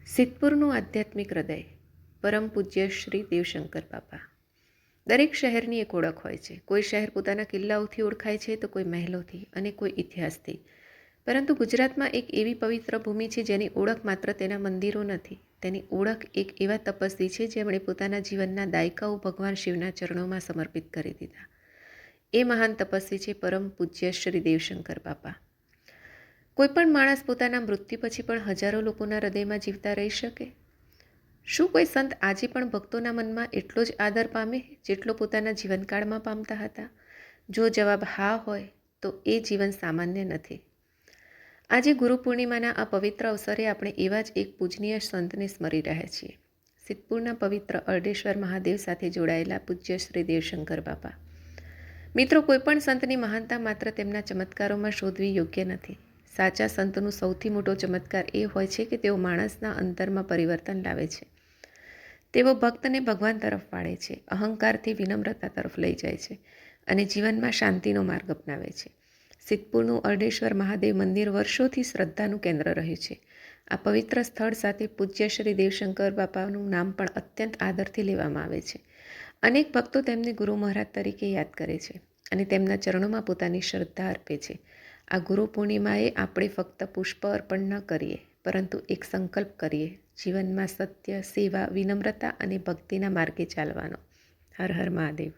સિદ્ધપુરનું આધ્યાત્મિક હૃદય પરમ પૂજ્ય શ્રી દેવશંકર બાપા. દરેક શહેરની એક ઓળખ હોય છે. કોઈ શહેર પોતાના કિલ્લાઓથી ઓળખાય છે તો કોઈ મહેલોથી અને કોઈ ઇતિહાસથી. પરંતુ ગુજરાતમાં એક એવી પવિત્ર ભૂમિ છે જેની ઓળખ માત્ર તેના મંદિરો નથી. તેની ઓળખ એક એવા તપસ્વી છે જેમણે પોતાના જીવનના દાયકાઓ ભગવાન શિવના ચરણોમાં સમર્પિત કરી દીધા. એ મહાન તપસ્વી છે પરમ પૂજ્ય શ્રી દેવશંકર બાપા. કોઈપણ માણસ પોતાના મૃત્યુ પછી પણ હજારો લોકોના હૃદયમાં જીવતા રહી શકે? શું કોઈ સંત આજે પણ ભક્તોના મનમાં એટલો જ આદર પામે જેટલો પોતાના જીવનકાળમાં પામતા હતા? જો જવાબ હા હોય તો એ જીવન સામાન્ય નથી. આજે ગુરુ પૂર્ણિમાના આ પવિત્ર અવસરે આપણે એવા જ એક પૂજનીય સંતને સ્મરી રહ્યા છીએ. સિદ્ધપુરના પવિત્ર અરડેશ્વર મહાદેવ સાથે જોડાયેલા પૂજ્ય શ્રી દેવશંકર બાપા. મિત્રો, કોઈપણ સંતની મહાનતા માત્ર તેમના ચમત્કારોમાં શોધવી યોગ્ય નથી. સાચા સંતનું સૌથી મોટો ચમત્કાર એ હોય છે કે તેઓ માણસના અંતરમાં પરિવર્તન લાવે છે. તેઓ ભક્તને ભગવાન તરફ વાળે છે, અહંકારથી વિનમ્રતા તરફ લઈ જાય છે અને જીવનમાં શાંતિનો માર્ગ અપનાવે છે. સિદ્ધપુરનું અરડેશ્વર મહાદેવ મંદિર વર્ષોથી શ્રદ્ધાનું કેન્દ્ર રહ્યું છે. આ પવિત્ર સ્થળ સાથે પૂજ્ય શ્રી દેવશંકર બાપાનું નામ પણ અત્યંત આદરથી લેવામાં આવે છે. અનેક ભક્તો તેમને ગુરુ મહારાજ તરીકે યાદ કરે છે અને તેમના ચરણોમાં પોતાની શ્રદ્ધા અર્પે છે. આ ગુરુ પૂર્ણિમાએ આપણે ફક્ત પુષ્પ અર્પણ ન કરીએ, પરંતુ એક સંકલ્પ કરીએ, જીવનમાં સત્ય, સેવા, વિનમ્રતા અને ભક્તિના માર્ગે ચાલવાનો. હર હર મહાદેવ.